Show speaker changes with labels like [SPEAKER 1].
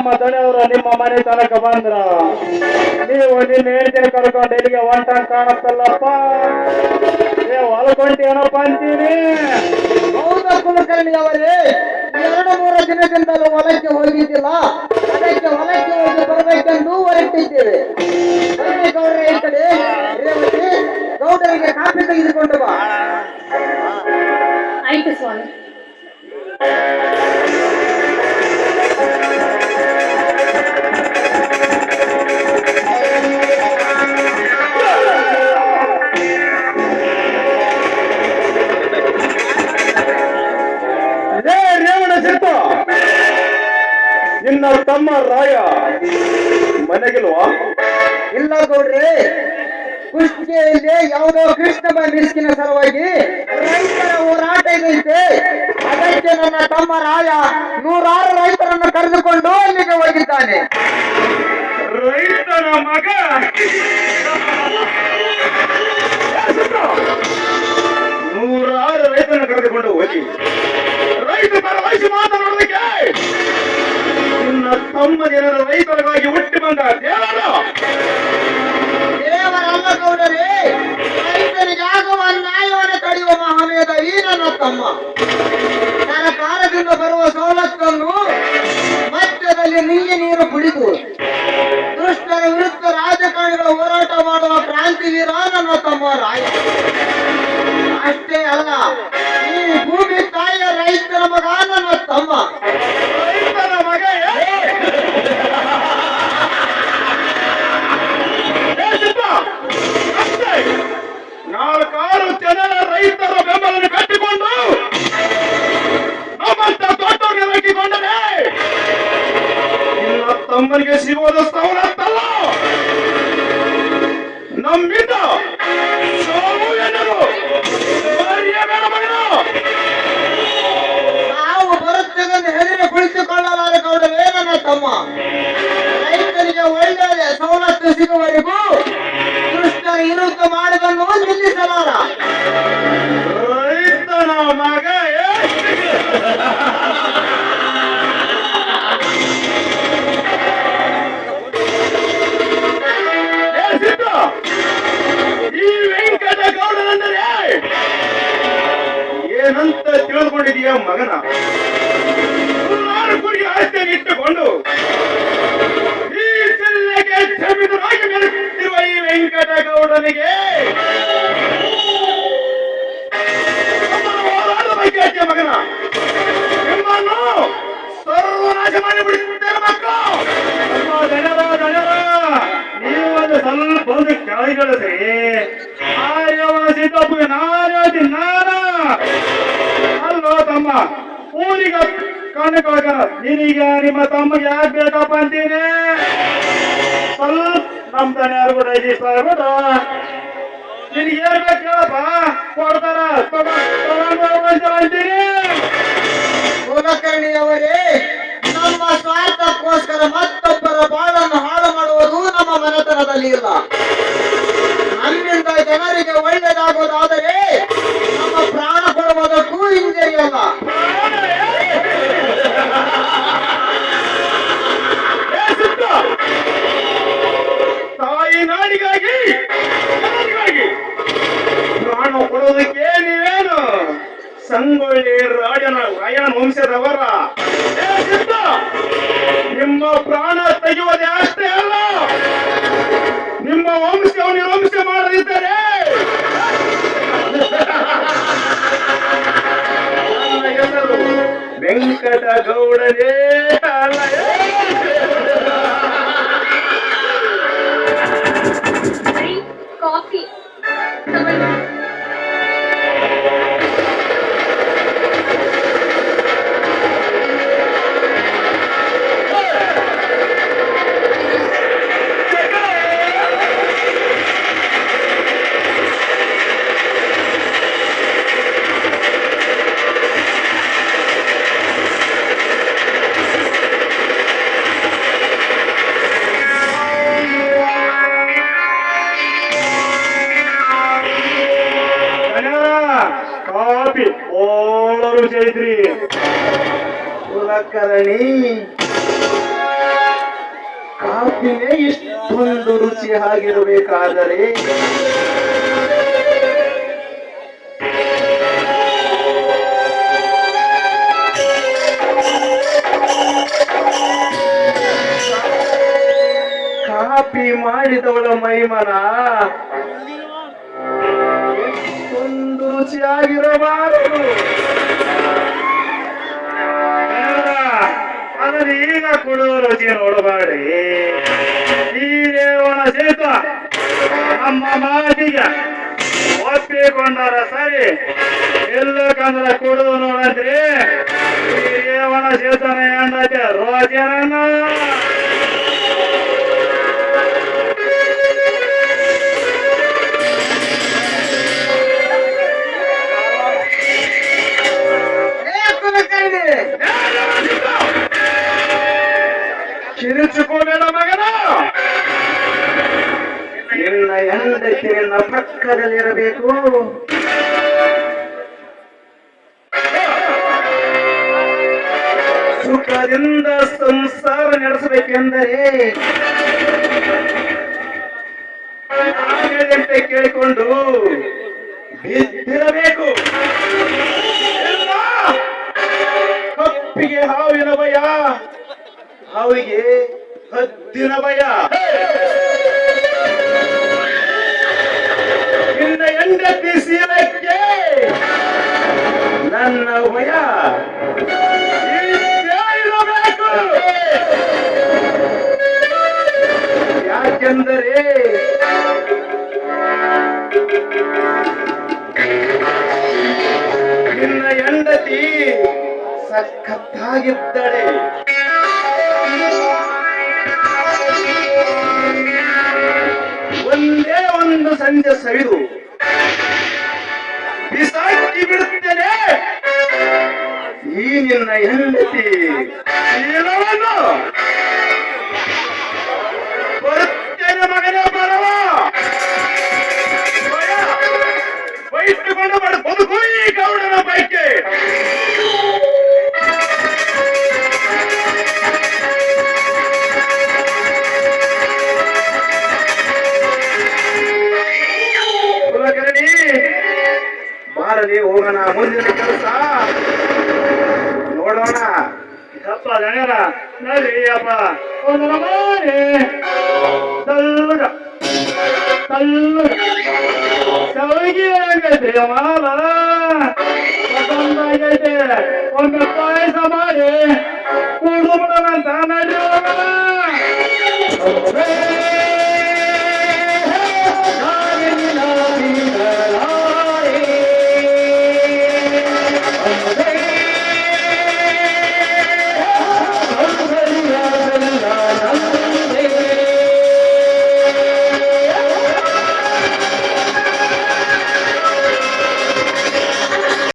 [SPEAKER 1] ನಮ್ಮ ದಣಿಯವರು ನಿಮ್ಮ ಮನೆ ತನಕ ಬಂದ್ರ ನೀವು ನಿನ್ನ ಹೆಂಡತಿನ ಕರ್ಕೊಂಡು ಇಲ್ಲಿಗೆ ಹೊಂಟಂಗ್ ಕಾಣತ್ತಲ್ಲಪ್ಪ. ಹೊಲ್ಕೊಂಡಿ ಏನಪ್ಪ ಅಂತೀನಿ.
[SPEAKER 2] ಹೌದಾ ಕುಲಕರ್ಣಿ ಅವರೇ, 2-3 ದಿನದಿಂದಲೂ ಹೊಲಕ್ಕೆ ಹೋಗಿದ್ದಿಲ್ಲ, ಅದಕ್ಕೆ ಹೊಲಕ್ಕೆ ಹೋಗಿ ಬರಬೇಕೆಂದು ಹೊರಟಿದ್ದೇವೆ. ಬನ್ನಿ ಗೌಡ್ರೆ, ಈ ಕಡೆ ರೇವತಿ, ಗೌಡರಿಗೆ ಕಾಫಿ ತೆಗೆದುಕೊಂಡು ಬಾ.
[SPEAKER 3] ಆಯ್ತು ಸ್ವಾಮಿ.
[SPEAKER 1] ನಿನ್ನ ತಮ್ಮ ರಾಯ ಮನೆಗಿಲ್ವಾ?
[SPEAKER 2] ಇಲ್ಲ ಗೌಡ್ರೆ, ಕುಷ್ಟಗಿಯಲ್ಲಿ ಯಾವುದೋ ಕೃಷ್ಣಪ್ಪ ಮಿಸ್ಕಿನ ಸಲುವಾಗಿ ರೈತರ ಹೋರಾಟ ಇದೈತೆ. ಅದಕ್ಕೆ ನನ್ನ ತಮ್ಮ ರಾಯ 106 ರೈತರನ್ನು ಕರೆದುಕೊಂಡು ಅಲ್ಲಿಗೆ ಹೋಗಿದ್ದಾನೆ.
[SPEAKER 1] ರೈತನ ಮಗ 106 ರೈತನ ಕರೆದುಕೊಂಡು ಹೋಗಿ ರೈತ ಪರವಾಗಿ ಮಾತನಾಡೋದಕ್ಕೆ ನಿನ್ನ ತಮ್ಮ ಜನರ ರೈತರಿಗಾಗಿ ಹುಟ್ಟಿ ಬಂದ
[SPEAKER 2] ದೇವರಲ್ಲ ಗೌಡರೇ, ರೈತರಿಗೆ ಆಗುವ ನ್ಯಾಯವನ್ನು ತಡೆಯುವ ಮಹಾಮೇಧ ಈ ನನ್ನ ತಮ್ಮ. ಸರ್ಕಾರದಿಂದ ಬರುವ ಸವಲತ್ತನ್ನು ಮಧ್ಯದಲ್ಲಿ ನೀರು ಕುಡಿದು ದುಷ್ಟರ ವಿರುದ್ಧ ರಾಜಕಾರಣಿಗಳ ಹೋರಾಟ ಮಾಡುವ ಕ್ರಾಂತಿವೀರ ನನ್ನ ತಮ್ಮ ರಾಯ. ಅಷ್ಟೇ ಅಲ್ಲ, ಈ ಭೂಮಿ ತಾಯಿಯ ರೈತರ ಮಗ ನನ್ನ ತಮ್ಮ.
[SPEAKER 1] ರೈತನ ಮಗ 4-6 ಜನರ ರೈತರ ಬೆಂಬಲವನ್ನು ಕಟ್ಟಿಕೊಂಡು ನಮ್ಮಂತ ದೊಡ್ಡವರಿಗೆ ಹಾಕಿಕೊಂಡರೆ ನಿನ್ನ ತಮ್ಮನಿಗೆ ಸಿಗೋದ ಸವಲತ್ತಲ್ಲ, ನಮ್ಮಿಂದ ಸೋಲು ಎನ್ನರು ಮರೆಯಬೇಡ ಮಗನ.
[SPEAKER 2] ನಾವು ಬರುತ್ತೇವೆಂದು ಹೆದರಿ ಕುಳಿತುಕೊಳ್ಳಲಾರ ಗೌಡವೇ ನನ್ನ ತಮ್ಮ. ರೈತರಿಗೆ ಒಳ್ಳೆಯ ಸವಲತ್ತು ಸಿಗುವವರೆಗೂ ದುಷ್ಟರ ವಿರುದ್ಧ ಮಾಡುವುದನ್ನು ನಿಲ್ಲಿಸಲಾರ.
[SPEAKER 1] ರೈತನ ಮಗ ಈ ವೆಂಕಟಗೌಡನೆಂದರೆ ಏನಂತ ತಿಳಿದುಕೊಂಡಿದೀಯ ಮಗನ? 106 ಕುರಿಗೆ ಆಸ್ತಿಯನ್ನು ಇಟ್ಟುಕೊಂಡು ಈ ಜಿಲ್ಲೆಗೆ ಜಮೀನುರಾಗಿ ಮೆರೆಯುತ್ತಿರುವ ಈ ವೆಂಕಟಗೌಡನಿಗೆ ಹೋರಾಟದ ಬಗ್ಗೆ ಹೇಳ್ತೀಯ ಮಗನ? ನಿಮ್ಮನ್ನು ಸರ್ವನಾಶ ಮಾಡಿಬಿಡುತ್ತೇನೆ ಮಕ್ಕಳು. ನೀವು ಒಂದು ಸ್ವಲ್ಪ ಒಂದು ಕೆಳಗಿಳಿಸ್ರಿ. ಆರ್ಯವ ಸಿದ್ದಪ್ಪಗೆ ನಾನು ಹೇಳ್ತೀನಿ, ಅಲ್ಲೋ ತಮ್ಮ, ಊರಿಗೆ ಕಣ್ಣುಕೊಳಗ ನಿನಗ ನಿಮ್ಮ ತಮ್ಮಗೆ ಯಾಕೆ ಬೇಕಪ್ಪ ಅಂತೀನಿ. ಸ್ವಲ್ಪ ನಮ್ ತನೆಯಾರು ಕೂಡ ಇಷ್ಟ ನಿನಗೆ ಏನ್ ಬೇಕು ಹೇಳಪ್ಪ, ಕೊಡ್ತಾರ ಅಂತೀನಿ.
[SPEAKER 2] ಕುಲಕರ್ಣಿಯವರೇ, ನಮ್ಮ ಸ್ವಾರ್ಥಕ್ಕೋಸ್ಕರ ಮತ್ತೊಬ್ಬರ ಬಾಳನ್ನು ಹಾಳು ಮಾಡುವುದು ನಮ್ಮ ಮನೆತನದಲ್ಲಿ ಇಲ್ಲ. ನಮ್ಮಿಂದ ಜನರಿಗೆ ಒಳ್ಳೆಯದಾಗುವುದಾದರೆ ನಮ್ಮ ಪ್ರಾಣ ಕೊಡುವುದಕ್ಕೂ ಹಿಂಜರಿಯಲ್ಲ.
[SPEAKER 1] ತಾಯಿ ನಾಡಿಗಾಗಿ ಪ್ರಾಣ ಕೊಡೋದಕ್ಕೆ ನೀವೇನು ಸಂಗೊಳ್ಳಿ ರಾಯನ ವಂಶದವರ? ನಿಮ್ಮ ಪ್ರಾಣ ತೆಗೆಯುವುದೇ ಅಷ್ಟೇ ಅಲ್ಲ, ನಿಮ್ಮ ವಂಶವನ್ನು ನಿರ್ವಂಶ ಮಾಡದಿದ್ದರೆ ನನ್ನ ಹೆಸರು ವೆಂಕಟಗೌಡನೇ ಅಲ್ಲ.
[SPEAKER 3] ಕಾಫಿ
[SPEAKER 1] ಕಾಫಿ ಓಳರು ಚೈತ್ರಿ
[SPEAKER 2] ಕುಲಕರ್ಣಿ, ಕಬ್ಬಿಗೆ ಇಷ್ಟೊಂದು ರುಚಿ ಆಗಿರಬೇಕಾದರೆ ಕಾಪಿ ಮಾಡಿದವಳ ಮೈಮನ ಎಷ್ಟೊಂದು ರುಚಿಯಾಗಿರಬಾರದು.
[SPEAKER 1] ಅದನ್ನ ಈಗ ಕೊಡುವ ರುಚಿ ನೋಡಬೇಡಿ. ಈ ರೇವಣ ಸೀತ ನಮ್ಮ ಮಾತಿಗೆ ಒಪ್ಪಿಕೊಂಡರ ಸರಿ, ಇಲ್ಲಕಂದ್ರ ಕೊಡುವ ನೋಡಂತ್ರಿ ಈ ರೇವಣ ಸೀತನ ಹೆಂಡತಿ ರೋಚನ. ಕಿರಿಚಿಕೋಬೇಡ ಮಗನ.
[SPEAKER 2] ನಿನ್ನ ಹೆಂಡತಿ ನಿನ್ನ ಪಕ್ಕದಲ್ಲಿರಬೇಕು. ಸುಖದಿಂದ ಸಂಸಾರ ನಡೆಸಬೇಕೆಂದರೆ ನಾಗದಂತೆ ಕೇಳಿಕೊಂಡು ಬಿದ್ದಿರಬೇಕು. ಕಪ್ಪಿಗೆ ಹಾವಿನ ಭಯ, ಹಾವಿಗೆ ಹದ್ದಿನ ಭಯ. ನಿನ್ನ ಹೆಂಡತಿ ಸೀಲಕ್ಕೆ ನನ್ನ ಭಯ ಇರಬೇಕು. ಯಾಕೆಂದರೆ ನಿನ್ನ ಹೆಂಡತಿ ಸಖತ್ತಾಗಿದ್ದಳೆ. ಒಂದೇ ಒಂದು ಸಂಜೆ ಸವಿದು ಬಿಸಾಕಿ ಬಿಡುತ್ತೇನೆ ಈ ನಿನ್ನ ಹೆಂಡತಿ ಶೀಲವನ್ನು. ಬರುತ್ತೇನೆ ಮಗನೇ, ಬರವ ಬೈಟ್ಕೊಂಡು ಬದುಕು ಈ ಗೌಡನ ಬೈಕೆ. ಬಾರಲಿ ಹೋಗೋಣ, ಮುಂದಿನ ಕೆಲಸ ನೋಡೋಣ.
[SPEAKER 1] ಅಪ್ಪ ದಣರ ನಡಿ ಅಪ್ಪ. ಒಂದು ಮಾಡಿ ತಲ್ಲುಗ ತಲ್ಲುಗ ಸೌಗಿ ಆಗೈತೆ ಮಾಲ ಆಗೈತೆ. ಒಂದು ಪಾಯಸ ಮಾಡಿ ಕುಡಿದು ಬಿಡೋಣಂತ ನಡೆಯೋಣ.